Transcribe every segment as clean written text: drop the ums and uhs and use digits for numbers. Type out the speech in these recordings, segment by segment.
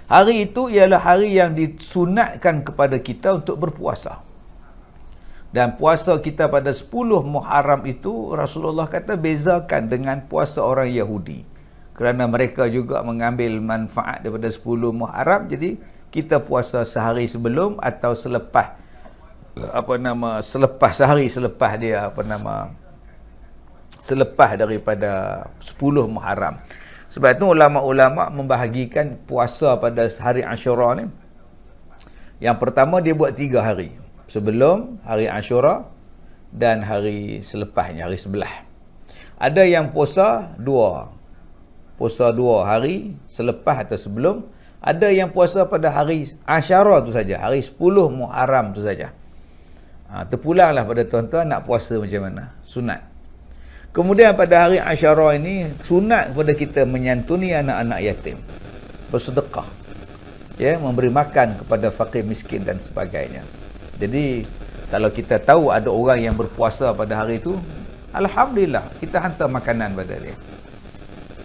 Hari itu ialah hari yang disunatkan kepada kita untuk berpuasa. Dan puasa kita pada 10 Muharram itu Rasulullah kata bezakan dengan puasa orang Yahudi. Kerana mereka juga mengambil manfaat daripada 10 Muharram, jadi kita puasa sehari sebelum atau selepas sehari selepas dia selepas daripada 10 Muharram. Sebab itu ulama-ulama membahagikan puasa pada hari Ashura ni. Yang pertama dia buat 3 hari. Sebelum hari Ashura dan hari selepasnya, hari sebelah. Ada yang puasa 2. Puasa 2 hari selepas atau sebelum. Ada yang puasa pada hari Ashura tu saja, hari 10 Muharram tu saja. Terpulanglah pada tuan-tuan nak puasa macam mana, sunat. Kemudian pada hari Ashura ini sunat kepada kita menyantuni anak-anak yatim, bersedekah, ya, memberi makan kepada fakir miskin dan sebagainya. Jadi kalau kita tahu ada orang yang berpuasa pada hari itu, alhamdulillah, kita hantar makanan pada dia.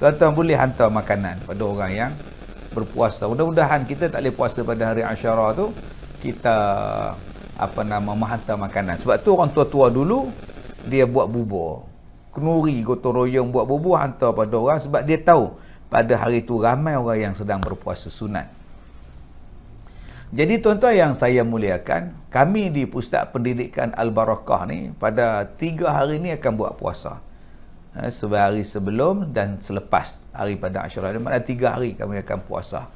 Tuan-tuan boleh hantar makanan pada orang yang berpuasa. Mudah-mudahan kita tak boleh puasa pada hari Ashura tu, kita menghantar makanan. Sebab tu orang tua-tua dulu dia buat bubur, kenuri, gotong royong buat bubur hantar pada orang, sebab dia tahu pada hari itu ramai orang yang sedang berpuasa sunat. Jadi tuan-tuan yang saya muliakan, kami di Pusat Pendidikan Al-Barakah ni pada 3 hari ni akan buat puasa. Sehari sebelum dan selepas hari pada Ashura. Mana 3 hari kami akan puasa.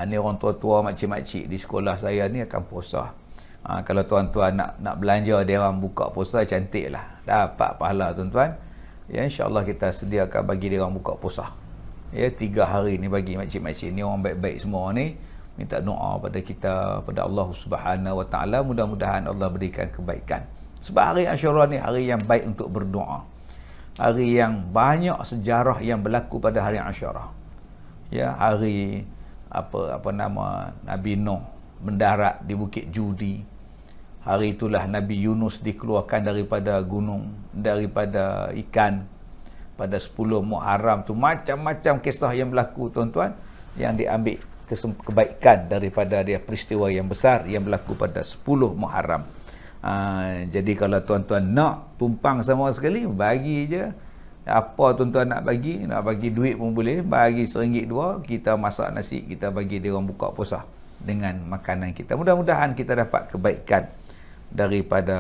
Ni orang tua-tua, makcik-makcik di sekolah saya ni akan puasa. Kalau tuan-tuan nak belanja dia orang buka puasa, cantik lah, dapat pahala tuan-tuan. Ya, insya-Allah kita sediakan bagi dia orang buka puasa. Ya, 3 hari ni bagi makcik-makcik ni, orang baik-baik semua ni, minta doa pada kita, pada Allah Subhanahu Wa Taala, mudah-mudahan Allah berikan kebaikan. Sebab hari Ashura ni hari yang baik untuk berdoa. Hari yang banyak sejarah yang berlaku pada hari Ashura. Ya, hari Nabi Nuh mendarat di Bukit Judi. Hari itulah Nabi Yunus dikeluarkan daripada gunung, daripada ikan. Pada 10 Muharram tu macam-macam kisah yang berlaku tuan-tuan, yang diambil kebaikan daripada dia, peristiwa yang besar yang berlaku pada 10 Muharram. Jadi kalau tuan-tuan nak tumpang sama sekali, bagi je apa tuan-tuan nak bagi duit pun boleh, bagi RM1 2, kita masak nasi, kita bagi dia orang buka puasa dengan makanan kita. Mudah-mudahan kita dapat kebaikan daripada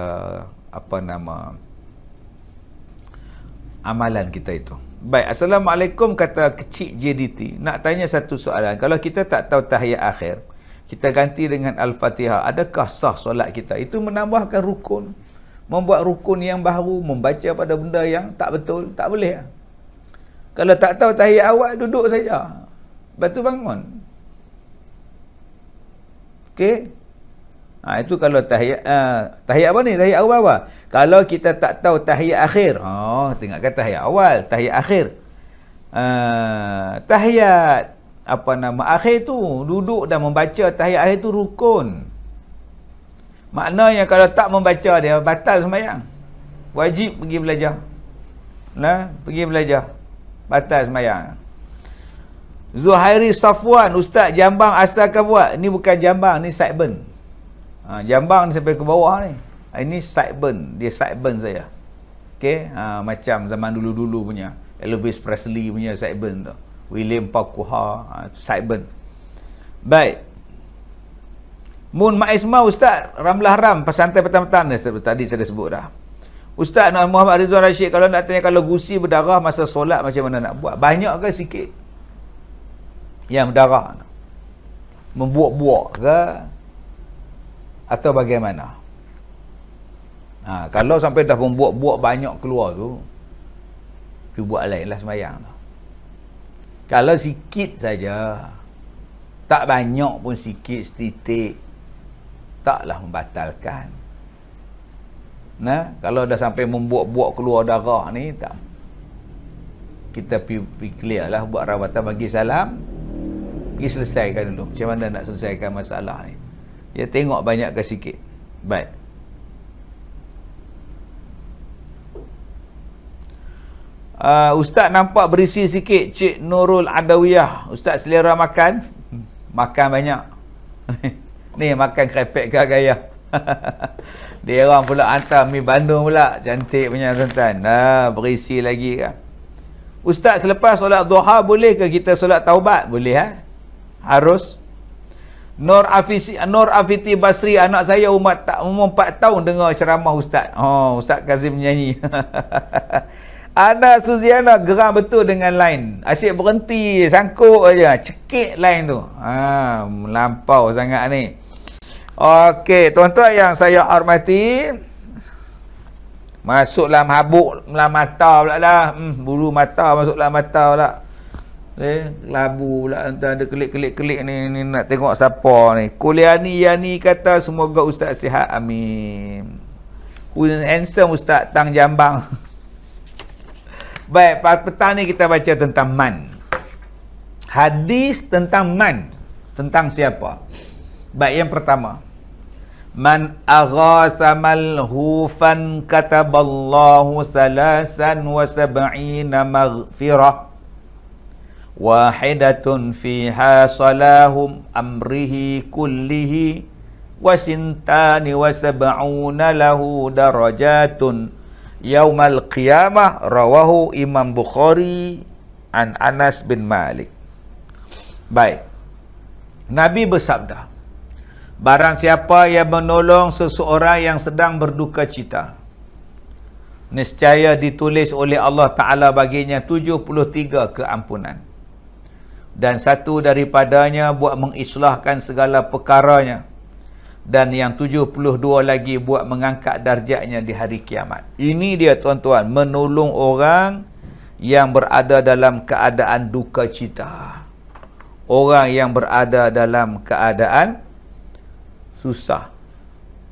amalan kita itu. Baik, Assalamualaikum, kata kecil JDT. Nak tanya satu soalan. Kalau kita tak tahu tahiyat akhir, kita ganti dengan Al-Fatihah, adakah sah solat kita? Itu menambahkan rukun, membuat rukun yang baru, membaca pada benda yang tak betul, tak boleh. Kalau tak tahu tahiyat awal, duduk saja, lepas tu bangun. Okey? Itu kalau tahiyat apa ni? Tahiyat awal apa? Kalau kita tak tahu tahiyat akhir, tengokkan tahiyat awal, tahiyat akhir. Tahiyat akhir tu, duduk dan membaca tahiyat akhir tu rukun. Maknanya kalau tak membaca dia, batal sembahyang. Wajib pergi belajar. Pergi belajar. Batal sembahyang. Zuhairi Safwan, Ustaz, jambang asalkan buat. Ni bukan jambang, ni sideburn. Jambang ni sampai ke bawah ni. Ini sideburn, dia sideburn saya. Okey, macam zaman dulu-dulu punya Elvis Presley punya sideburn tu. William Pakuha, sideburn. Baik. Mun Maisma Ustaz, Ramlah Ram, Pesantren Petang-Petang ni tadi saya dah sebut dah. Ustaz Muhammad Ridwan Rashid, kalau nak tanya, kalau gusi berdarah masa solat macam mana nak buat? Banyak ke sikit yang berdarah? Membuak-buak ke? Atau bagaimana? Kalau sampai dah membuat-buat banyak keluar tu, pergi buat lain lah sembahyang tu. Kalau sikit saja, tak banyak pun, sikit setitik, taklah membatalkan. Kalau dah sampai membuat-buat keluar darah ni, tak, kita pergi clear lah, buat rawatan, bagi salam, pergi selesaikan dulu. Macam mana nak selesaikan masalah ni? Ya, tengok banyak ke sikit. Baik. Ustaz nampak berisi sikit, Cik Nurul Adawiyah. Ustaz selera makan? makan banyak. Ni makan krepek ke gaya. Dia orang pula hantar mi Bandung pula, cantik punya tuan-tuan. Berisi lagi kan. Ustaz, selepas solat duha boleh ke kita solat taubat? Boleh harus. Nur Afiti Basri, anak saya umur 4 tahun dengar ceramah ustaz. Ustaz Kazim nyanyi. Anak Suziana geram betul dengan line. Asyik berhenti, sangkut aja, cekik line tu. Melampau sangat ni. Okey, tuan-tuan yang saya hormati, masuk dalam habuk dalam mata pula dah. Bulu mata masuk dalam mata pula. Labu pula, ada kelik-kelik ni nak tengok siapa ni. Kuliani Yani kata semoga ustaz sihat, amin. Handsome Ustaz Tang Jambang. Baik, petang ni kita baca tentang man. Hadis tentang man, tentang siapa? Baik, yang pertama, man aghatha malhufan kataballahu 73 maghfirah wahidatun fiha salahum amrihi kullihi wasintani wasab'una lahu darajatun yaumal qiyamah, rawahu Imam Bukhari an Anas bin Malik. Baik, Nabi bersabda, barang siapa yang menolong seseorang yang sedang berduka cita, nescaya ditulis oleh Allah Ta'ala baginya 73 keampunan, dan satu daripadanya buat mengislahkan segala perkaranya, dan yang 72 lagi buat mengangkat darjatnya di hari kiamat. Ini dia tuan-tuan, menolong orang yang berada dalam keadaan duka cita, orang yang berada dalam keadaan susah.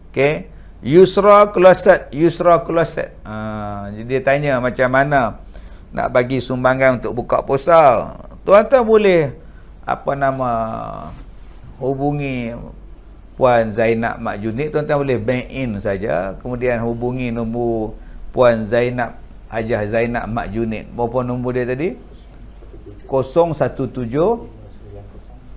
Okey, Yusra closet. Jadi dia tanya macam mana nak bagi sumbangan untuk buka puasa. Tuan-tuan boleh hubungi Puan Zainab Mak Junid. Tuan-tuan boleh bank in saja, kemudian hubungi nombor Puan Zainab, Hajah Zainab Mak Junid. Berapa nombor dia tadi? 017 590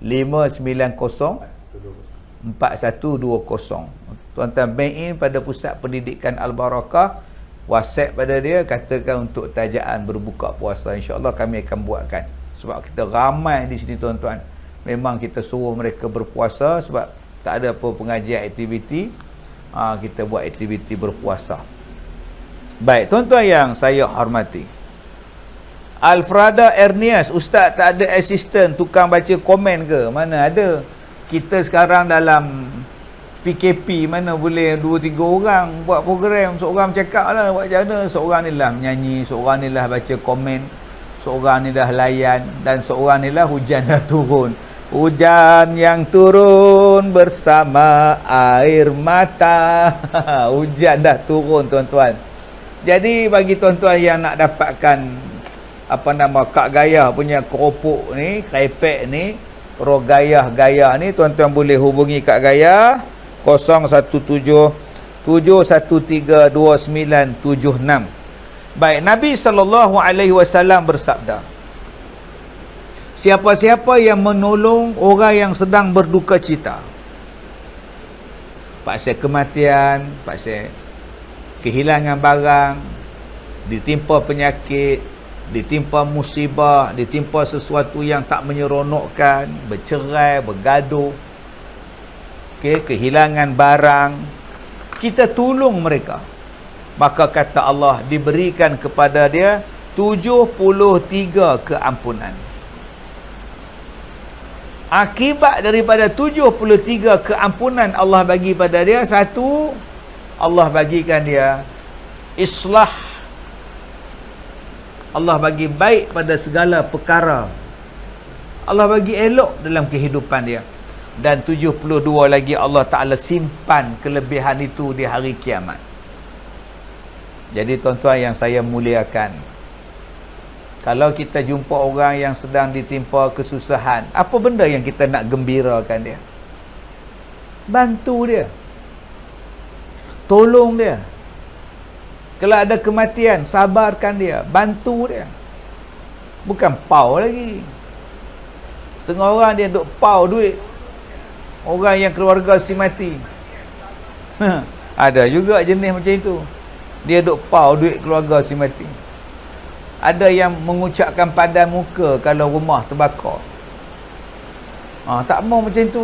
4120. Tuan-tuan bank in pada Pusat Pendidikan Al-Barakah, WhatsApp pada dia, katakan untuk tajaan berbuka puasa. InsyaAllah kami akan buatkan. Sebab kita ramai di sini tuan-tuan, memang kita suruh mereka berpuasa sebab tak ada apa pengajian aktiviti. Kita buat aktiviti berpuasa. Baik, tuan-tuan yang saya hormati, Alfrada Ernias, ustaz tak ada asisten tukang baca komen ke? Mana ada. Kita sekarang dalam PKP, mana boleh 2-3 orang buat program. Seorang cakap lah buat macam mana, seorang ni lah menyanyi, seorang ni lah baca komen, seorang ni dah layan, dan seorang ni lah hujan dah turun. Hujan yang turun bersama air mata. Hujan dah turun tuan-tuan. Jadi bagi tuan-tuan yang nak dapatkan Kak Gaya punya keropok ni, krepek ni, Rogayah ni, tuan-tuan boleh hubungi Kak Gaya 017 713 2976. Baik, Nabi SAW bersabda, siapa-siapa yang menolong orang yang sedang berduka cita, pasal kematian, pasal kehilangan barang, ditimpa penyakit, ditimpa musibah, ditimpa sesuatu yang tak menyeronokkan, bercerai, bergaduh, kehilangan barang, kita tolong mereka, maka kata Allah, diberikan kepada dia 73 keampunan. Akibat daripada 73 keampunan Allah bagi pada dia, satu, Allah bagikan dia islah, Allah bagi baik pada segala perkara, Allah bagi elok dalam kehidupan dia, dan 72 lagi Allah Ta'ala simpan kelebihan itu di hari kiamat. Jadi tuan-tuan yang saya muliakan, kalau kita jumpa orang yang sedang ditimpa kesusahan, apa benda yang kita nak gembirakan dia? Bantu dia, tolong dia. Kalau ada kematian, sabarkan dia, bantu dia. Bukan pau lagi. Setengah orang dia duk pau duit orang yang keluarga si mati. Ada juga jenis macam itu. Dia duk pau duit keluarga si mati. Ada yang mengucapkan padan muka kalau rumah terbakar. Tak mau macam tu.